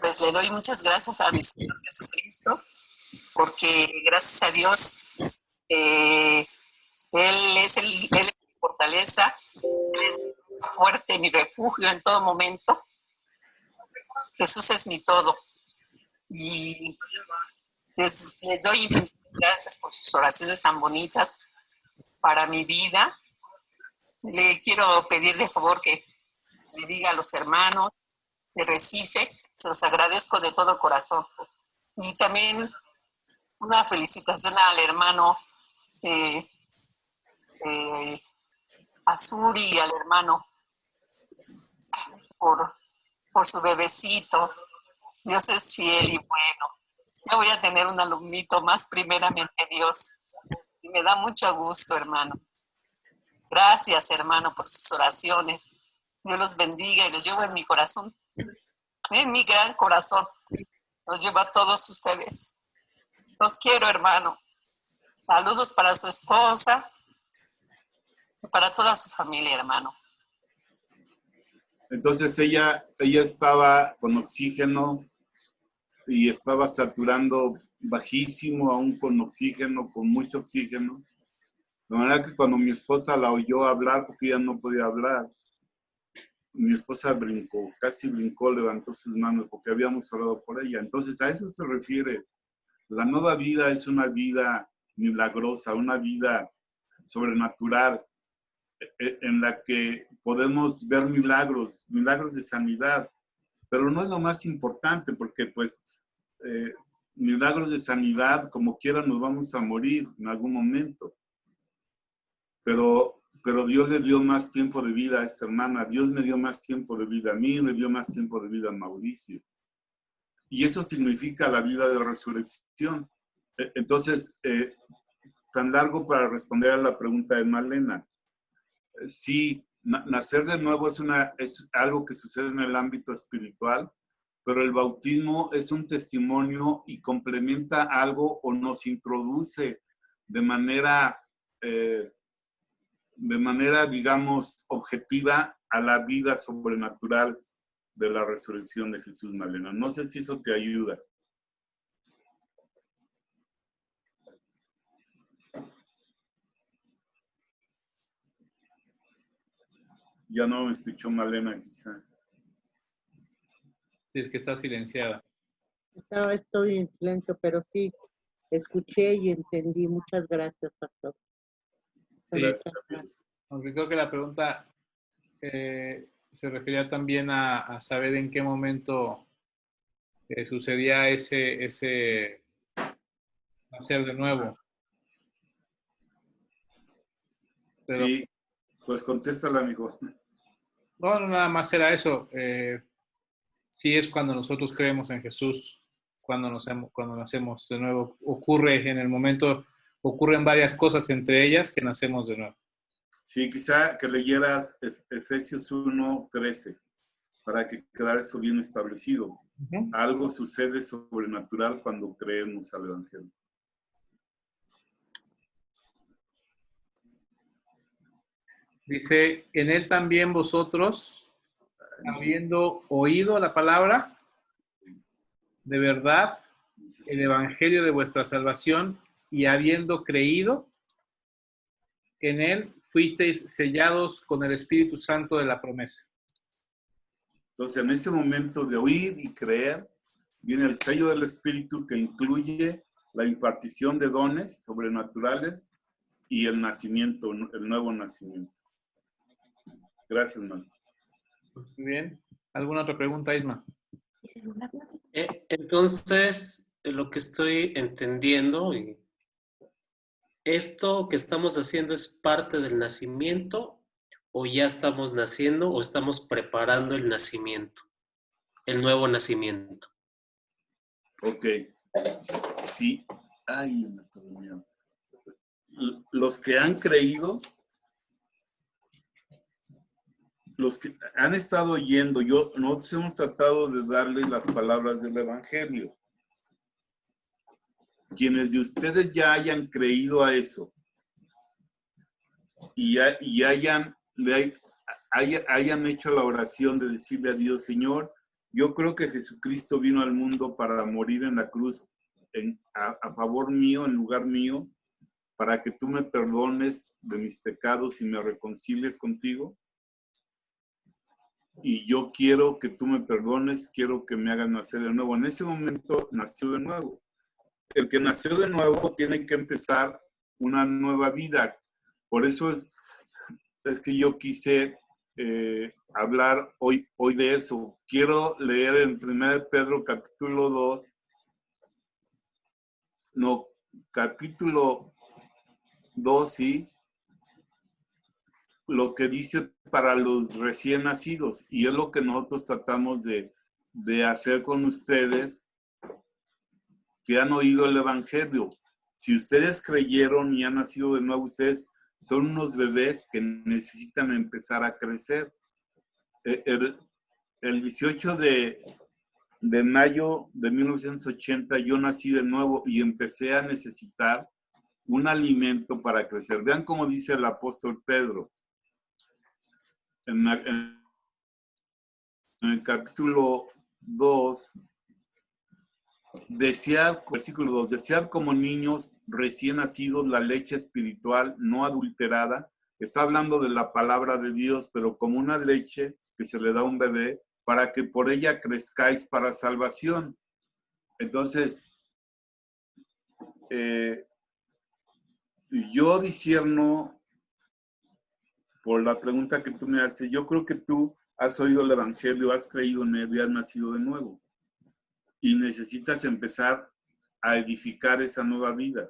Pues le doy muchas gracias a mi Señor Jesucristo, porque gracias a Dios, Él es mi fortaleza, Él es mi fuerte, mi refugio en todo momento. Jesús es mi todo. Y les doy infinitas gracias por sus oraciones tan bonitas para mi vida. Le quiero pedir de favor que le diga a los hermanos de Recife, se los agradezco de todo corazón. Y también una felicitación al hermano Azuri y al hermano por su bebecito. Dios es fiel y bueno. Ya voy a tener un alumnito más, primeramente Dios. Y me da mucho gusto, hermano. Gracias, hermano, por sus oraciones. Dios los bendiga y los llevo en mi corazón. En mi gran corazón. Los llevo a todos ustedes. Los quiero, hermano. Saludos para su esposa y para toda su familia, hermano. Entonces ella estaba con oxígeno y estaba saturando bajísimo, aún con oxígeno, con mucho oxígeno. De manera que cuando mi esposa la oyó hablar, porque ella no podía hablar, mi esposa brincó, casi brincó, levantó sus manos porque habíamos orado por ella. Entonces a eso se refiere. La nueva vida es una vida milagrosa, una vida sobrenatural, en la que podemos ver milagros de sanidad, pero no es lo más importante porque pues milagros de sanidad, como quiera nos vamos a morir en algún momento, pero Dios le dio más tiempo de vida a esta hermana, Dios me dio más tiempo de vida a mí, me dio más tiempo de vida a Mauricio, y eso significa la vida de resurrección. Entonces, tan largo para responder a la pregunta de Malena. Sí, nacer de nuevo es algo que sucede en el ámbito espiritual, pero el bautismo es un testimonio y complementa algo o nos introduce de manera, digamos, objetiva a la vida sobrenatural de la resurrección de Jesús, Malena. No sé si eso te ayuda. Ya no me escuchó Malena, quizá. Sí, es que está silenciada. Estoy en silencio, pero sí, escuché y entendí. Muchas gracias, pastor. Sí, Gracias a Dios. aunque creo que la pregunta se refería también a saber en qué momento sucedía ese nacer de nuevo. Pero Sí, pues contéstala, amigo. no, nada más era eso. Sí es cuando nosotros creemos en Jesús, cuando nacemos de nuevo. Ocurre en el momento, ocurren varias cosas, entre ellas que nacemos de nuevo. Sí, quizá que leyeras Efesios 1:13 para que quedara eso bien establecido. Uh-huh. Algo sucede sobrenatural cuando creemos al Evangelio. Dice, en él también vosotros, habiendo oído la palabra de verdad, el evangelio de vuestra salvación, y habiendo creído en él, fuisteis sellados con el Espíritu Santo de la promesa. Entonces, en ese momento de oír y creer, viene el sello del Espíritu que incluye la impartición de dones sobrenaturales y el nacimiento, el nuevo nacimiento. Gracias, man. Muy bien. ¿Alguna otra pregunta, Isma? Entonces, lo que estoy entendiendo, ¿esto que estamos haciendo es parte del nacimiento o ya estamos naciendo o estamos preparando el nacimiento, el nuevo nacimiento? Ok. Sí. Ay, los que han creído, los que han estado oyendo, nosotros hemos tratado de darles las palabras del Evangelio. Quienes de ustedes ya hayan creído a eso y hayan hecho la oración de decirle a Dios, Señor, yo creo que Jesucristo vino al mundo para morir en la cruz a favor mío, en lugar mío, para que tú me perdones de mis pecados y me reconcilies contigo. Y yo quiero que tú me perdones, quiero que me hagas nacer de nuevo. En ese momento nació de nuevo. El que nació de nuevo tiene que empezar una nueva vida. Por eso es que yo quise hablar hoy de eso. Quiero leer en 1 Pedro capítulo 2, capítulo 2, sí, lo que dice para los recién nacidos, y es lo que nosotros tratamos de hacer con ustedes que han oído el Evangelio. Si ustedes creyeron y han nacido de nuevo, ustedes son unos bebés que necesitan empezar a crecer. El 18 de mayo de 1980 yo nací de nuevo y empecé a necesitar un alimento para crecer. Vean cómo dice el apóstol Pedro en el capítulo 2, versículo 2, desead como niños recién nacidos la leche espiritual no adulterada. Está hablando de la palabra de Dios, pero como una leche que se le da a un bebé para que por ella crezcáis para salvación. Entonces, yo discierno por la pregunta que tú me haces, yo creo que tú has oído el Evangelio, has creído en él y has nacido de nuevo. Y necesitas empezar a edificar esa nueva vida,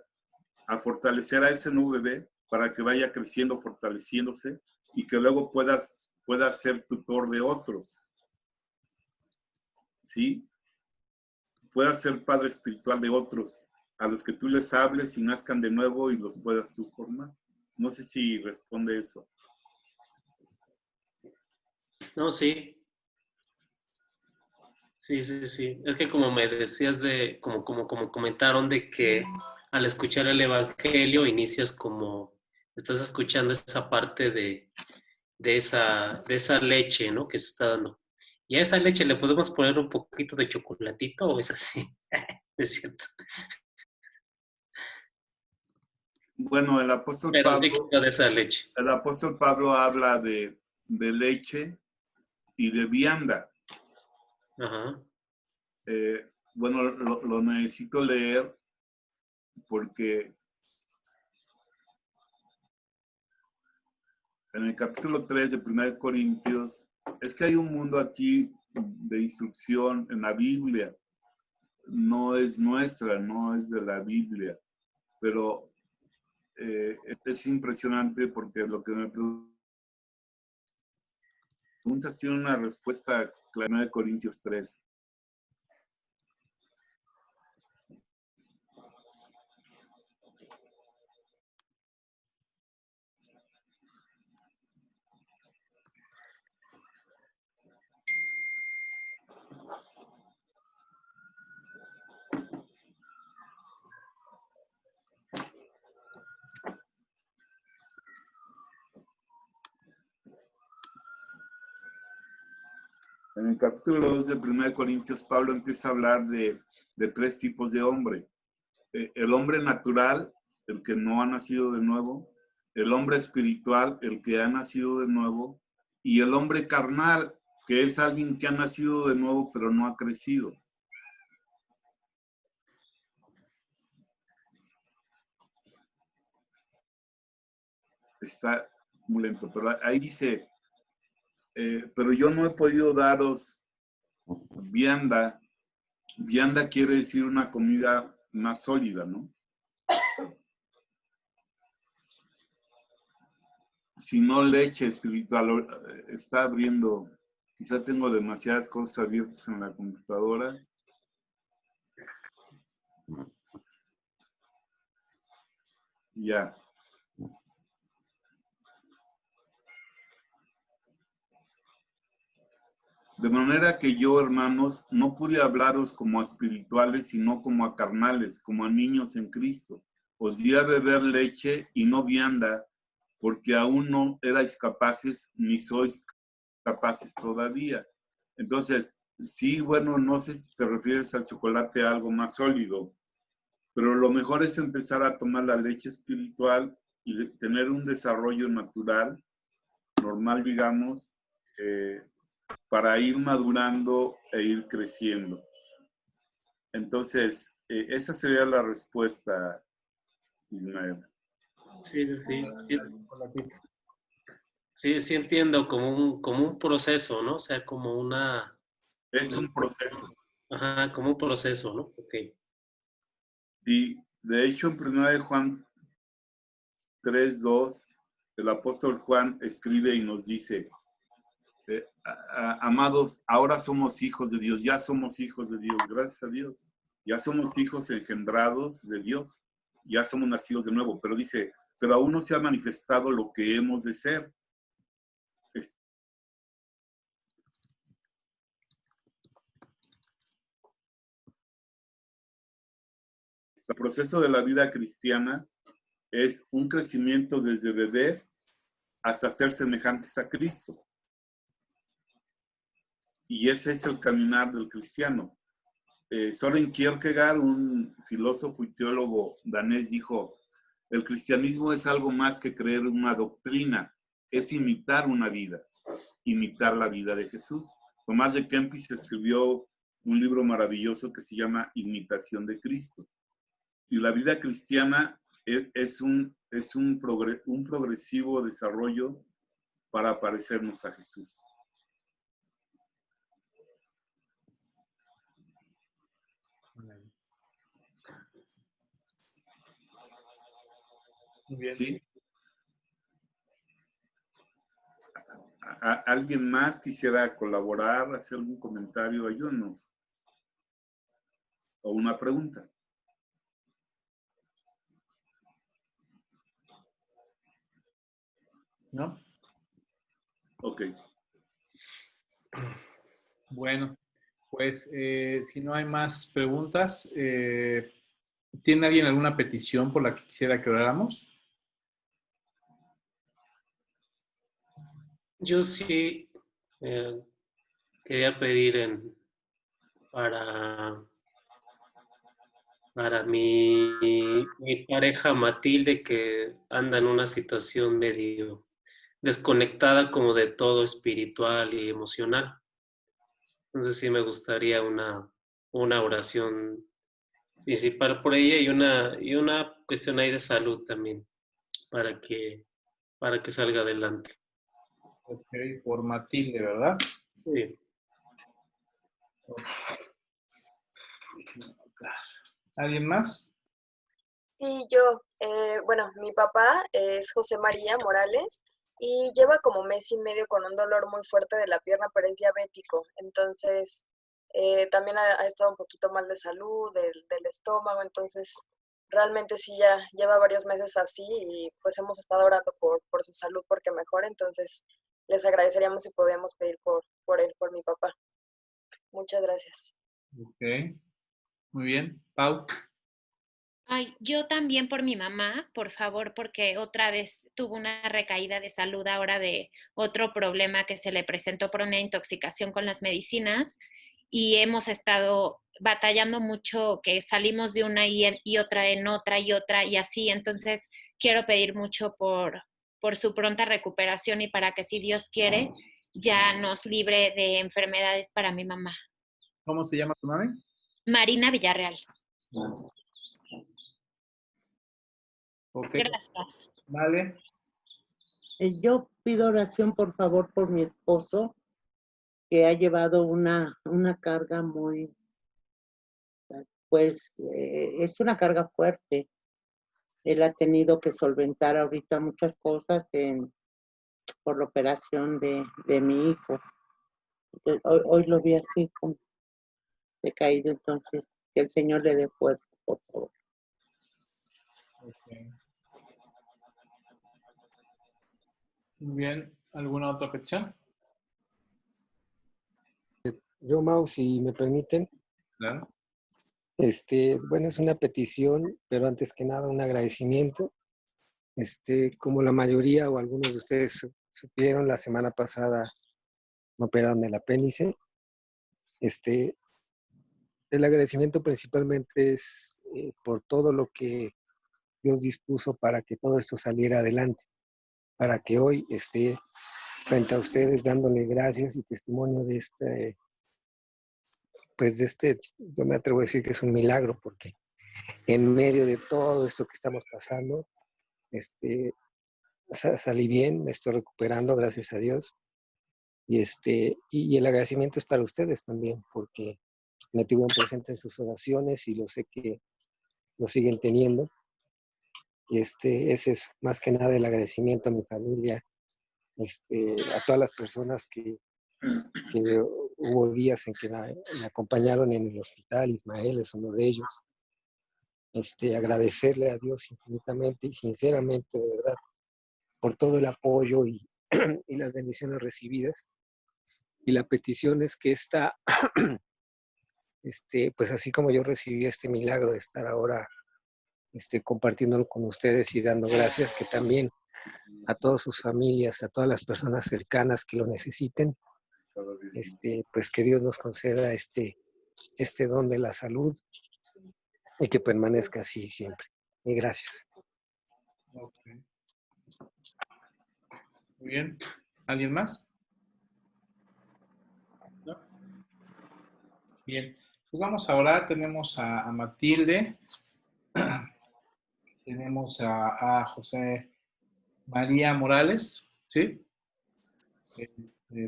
a fortalecer a ese nuevo bebé para que vaya creciendo, fortaleciéndose y que luego puedas ser tutor de otros. ¿Sí? Puedas ser padre espiritual de otros, a los que tú les hables y nazcan de nuevo y los puedas tú formar. No sé si responde eso. No, sí. Sí. Es que como me decías como comentaron de que al escuchar el Evangelio inicias como, estás escuchando esa parte de esa leche, ¿no? Que se está dando. ¿Y a esa leche le podemos poner un poquito de chocolatito o es así? Es cierto. Bueno, el apóstol Pero Pablo, de esa leche. el apóstol Pablo habla de de leche y de vianda. Ajá. Bueno, lo necesito leer porque en el capítulo 3 de 1 Corintios, es que hay un mundo aquí de instrucción en la Biblia. No es nuestra, no es de la Biblia, pero es impresionante porque lo que me preguntas tiene una respuesta clara de Corintios 3. En el capítulo 2 de 1 Corintios, Pablo empieza a hablar de 3 tipos de hombre. El hombre natural, el que no ha nacido de nuevo, el hombre espiritual, el que ha nacido de nuevo, y el hombre carnal, que es alguien que ha nacido de nuevo pero no ha crecido. Está muy lento, pero ahí dice, pero yo no he podido daros vianda. Vianda quiere decir una comida más sólida, ¿no? Sino leche espiritual. Está abriendo, quizá tengo demasiadas cosas abiertas en la computadora. Ya. De manera que yo, hermanos, no pude hablaros como a espirituales, sino como a carnales, como a niños en Cristo. Os di a beber leche y no vianda, porque aún no erais capaces, ni sois capaces todavía. Entonces, sí, bueno, no sé si te refieres al chocolate, a algo más sólido, pero lo mejor es empezar a tomar la leche espiritual y tener un desarrollo natural, normal, digamos, para ir madurando e ir creciendo. Entonces, esa sería la respuesta, Ismael. Sí, sí, sí. Sí, sí entiendo, como un proceso, ¿no? O sea, como una... Es un proceso. Ajá, como un proceso, ¿no? Ok. Y de hecho, en 1 de Juan 3:2, el apóstol Juan escribe y nos dice, amados, ahora somos hijos de Dios, ya somos hijos de Dios, gracias a Dios. Ya somos hijos engendrados de Dios, ya somos nacidos de nuevo, pero dice, pero aún no se ha manifestado lo que hemos de ser. El proceso de la vida cristiana es un crecimiento desde bebés hasta ser semejantes a Cristo. Y ese es el caminar del cristiano. Søren Kierkegaard, un filósofo y teólogo danés, dijo, el cristianismo es algo más que creer una doctrina, es imitar una vida, imitar la vida de Jesús. Tomás de Kempis escribió un libro maravilloso que se llama Imitación de Cristo. Y la vida cristiana es un progresivo desarrollo para parecernos a Jesús. Muy bien. ¿Sí? ¿Alguien más quisiera colaborar, hacer algún comentario? Ayúdenos. O una pregunta. ¿No? Ok. Bueno, pues si no hay más preguntas, ¿tiene alguien alguna petición por la que quisiera que oráramos? Yo sí quería pedir para mi pareja Matilde, que anda en una situación medio desconectada como de todo espiritual y emocional. Entonces sí me gustaría una oración principal por ella y una cuestión ahí de salud también para que salga adelante. Ok, por Matilde, ¿verdad? Sí. ¿Alguien más? Sí, yo, bueno, mi papá es José María Morales y lleva como mes y medio con un dolor muy fuerte de la pierna, pero es diabético. Entonces, también ha estado un poquito mal de salud, del estómago. Entonces, realmente sí ya lleva varios meses así y pues hemos estado orando por su salud porque mejore. Entonces, les agradeceríamos si podemos pedir por él, por mi papá. Muchas gracias. Ok, muy bien. Pau. Ay, yo también por mi mamá, por favor, porque otra vez tuvo una recaída de salud ahora de otro problema que se le presentó por una intoxicación con las medicinas y hemos estado batallando mucho que salimos de una y otra en otra y otra y así. Entonces, quiero pedir mucho por su pronta recuperación y para que si Dios quiere, ya nos libre de enfermedades para mi mamá. ¿Cómo se llama tu mami? Marina Villarreal. Ok, Gracias. vale. Yo pido oración, por favor, por mi esposo, que ha llevado una carga muy, pues, es una carga fuerte. Él ha tenido que solventar ahorita muchas cosas por la operación de mi hijo. Entonces, hoy lo vi así como decaído, entonces que el Señor le dé fuerza, por favor. Ok. Muy bien. ¿Alguna otra petición? Yo, Mau, si me permiten, Claro. bueno, es una petición, pero antes que nada un agradecimiento. Como la mayoría o algunos de ustedes supieron, la semana pasada me operaron del apéndice. El agradecimiento principalmente es por todo lo que Dios dispuso para que todo esto saliera adelante, para que hoy esté frente a ustedes dándole gracias y testimonio de yo me atrevo a decir que es un milagro, porque en medio de todo esto que estamos pasando, salí bien, me estoy recuperando, gracias a Dios. Y el agradecimiento es para ustedes también, porque me tuvieron presente en sus oraciones y lo sé que lo siguen teniendo. Ese es más que nada el agradecimiento a mi familia, a todas las personas que hubo días en que me acompañaron en el hospital. Ismael es uno de ellos. Agradecerle a Dios infinitamente y sinceramente, de verdad, por todo el apoyo y las bendiciones recibidas. Y la petición es que pues así como yo recibí este milagro de estar ahora compartiéndolo con ustedes y dando gracias, que también a todas sus familias, a todas las personas cercanas que lo necesiten, pues que Dios nos conceda este don de la salud y que permanezca así siempre. Y gracias. Okay. Muy bien. ¿Alguien más? ¿No? Bien. Pues vamos a orar. Tenemos a Matilde. Tenemos a José María Morales, ¿sí?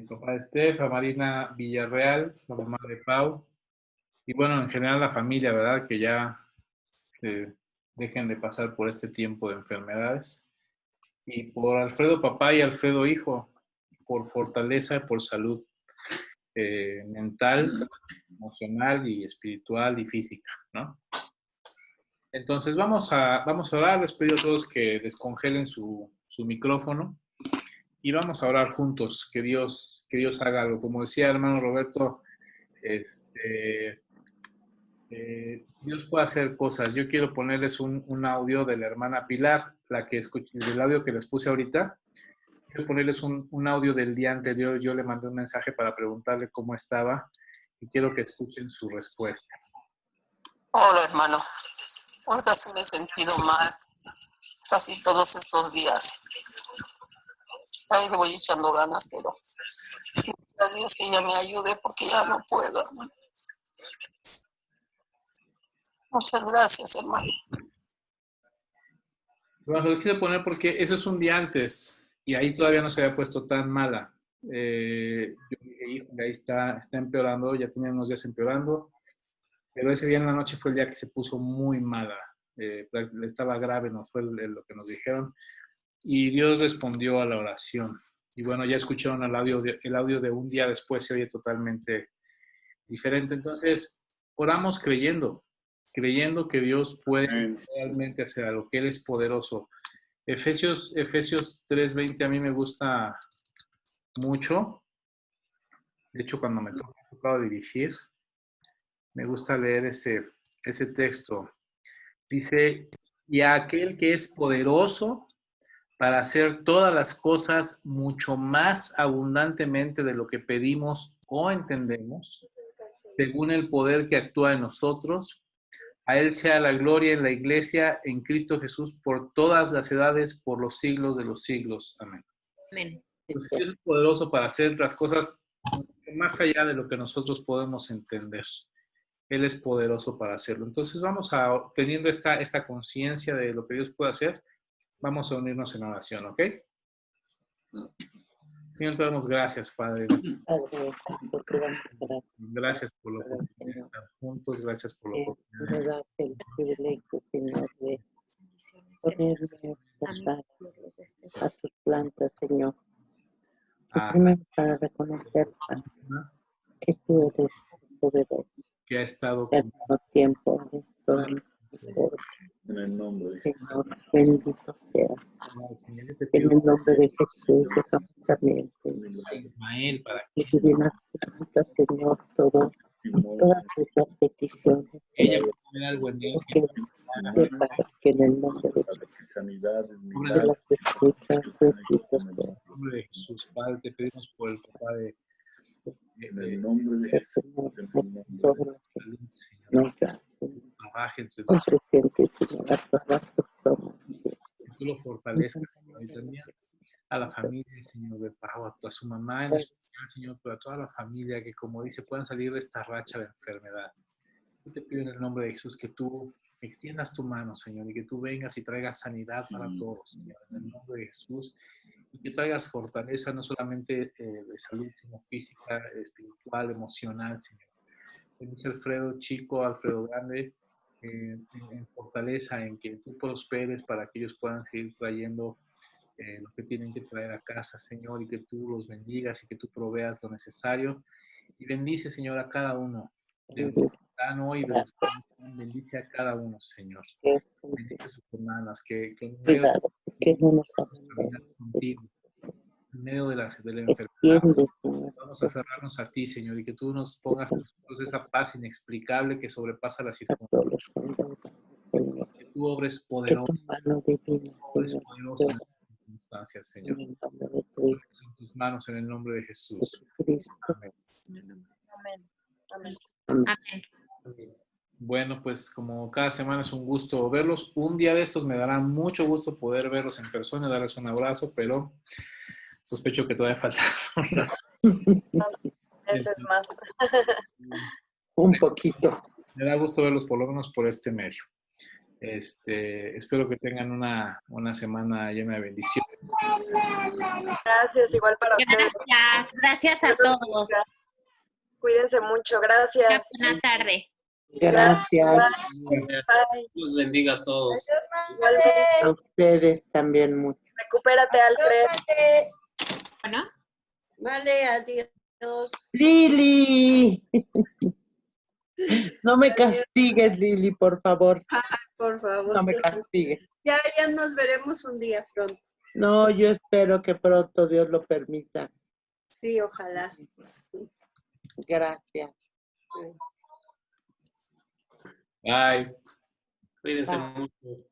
Papá de Estef, a Marina Villarreal, la mamá de Pau. Y bueno, en general la familia, ¿verdad? Que ya dejen de pasar por este tiempo de enfermedades. Y por Alfredo papá y Alfredo hijo, por fortaleza y por salud mental, emocional y espiritual y física, ¿no? Entonces vamos a orar. Les pido a todos que descongelen su micrófono y vamos a orar juntos, que Dios haga algo. Como decía el hermano Roberto, Dios puede hacer cosas. Yo quiero ponerles un audio de la hermana Pilar, del audio que les puse ahorita. Quiero ponerles un audio del día anterior. Yo le mandé un mensaje para preguntarle cómo estaba y quiero que escuchen su respuesta. Hola, hermano. Ahorita sí me he sentido mal casi todos estos días. ahí le voy echando ganas, pero a Dios que ella me ayude porque ya no puedo, hermano. Muchas gracias, hermano. Bueno, lo quise poner porque eso es un día antes y ahí todavía no se había puesto tan mala. Yo dije, híjole, ahí está empeorando, ya tenía unos días empeorando, pero ese día en la noche fue el día que se puso muy mala. Estaba grave, no fue lo que nos dijeron. Y Dios respondió a la oración. Y bueno, ya escucharon el audio de un día después, se oye totalmente diferente. Entonces, oramos creyendo que Dios puede realmente hacer algo, que Él es poderoso. Efesios 3:20 a mí me gusta mucho. De hecho, cuando me tocaba dirigir, me gusta leer ese texto. Dice, y a aquel que es poderoso para hacer todas las cosas mucho más abundantemente de lo que pedimos o entendemos, según el poder que actúa en nosotros. A Él sea la gloria en la Iglesia, en Cristo Jesús, por todas las edades, por los siglos de los siglos. Amén. Amén. Entonces, Dios es poderoso para hacer las cosas más allá de lo que nosotros podemos entender. Él es poderoso para hacerlo. Entonces, teniendo esta conciencia de lo que Dios puede hacer, vamos a unirnos en oración, ¿ok? Señor, te damos gracias, Padre. Gracias por la oportunidad de estar juntos. Gracias por la oportunidad Me das el privilegio, Señor, de ponerme a tus plantas, Señor. Primero para reconocer que tú eres poderoso. que ha estado Al mismo tiempo de toda mi misericordia. En el nombre de Jesús. Señor, bendito sea. Señor, yo te En pido el nombre de Jesús, dejamos también, Señor, a Ismael para y divinas plantas, Señor, todas estas peticiones. que ella pueda tener algo en él. Porque sepa que en el nombre de Jesús, de las escuchas, bendito sea. En el nombre de Jesús, Padre, te pedimos por el papá de En el nombre de Jesús. Señor, En el nombre de sobre Señor. nos da, Trabajen, con presente, Señor, a todas tus promesas. que tú lo fortalezcas, Señor, y también a la familia, Señor, de Pau, a su mamá en especial, Señor, pero a toda la familia que, como dice, puedan salir de esta racha de enfermedad. Yo te pido en el nombre de Jesús que tú extiendas tu mano, Señor, y que tú vengas y traigas sanidad para todos, Señor, en el nombre de Jesús, y que traigas fortaleza no solamente de salud, sino física, espiritual, emocional, Señor. Bendice Alfredo chico, Alfredo grande, en fortaleza, en que tú prosperes para que ellos puedan seguir trayendo lo que tienen que traer a casa, Señor, y que tú los bendigas y que tú proveas lo necesario. Y bendice, Señor, a cada uno de los que están hoy, de los que no están. Bendice a cada uno, Señor. Bendice a sus hermanas, que en medio que no nos caminar contigo, en medio de la enfermedad. Vamos a aferrarnos a ti, Señor, y que tú nos pongas a nosotros esa paz inexplicable que sobrepasa las circunstancias. Que tú obres poderoso, obres poderoso en las circunstancias, Señor. En tus manos, en el nombre de Jesús. Amén. Amén. Amén. Bueno, pues como cada semana es un gusto verlos. Un día de estos me dará mucho gusto poder verlos en persona, darles un abrazo, pero sospecho que todavía falta Meses más. Un poquito. Me da gusto verlos por lo menos por este medio. Espero que tengan una semana llena de bendiciones. Gracias, igual para ustedes. Gracias a todos. Cuídense mucho, gracias. Buena tarde. Gracias. Bye. Dios bendiga a todos. A ustedes también mucho. Recupérate, Alfred. Bueno. Vale, adiós. Lili. No me castigues, Lili, por favor. Por favor. No me castigues. Ya nos veremos un día pronto. No, yo espero que pronto Dios lo permita. Sí, ojalá. Gracias. Bye. Cuídense mucho.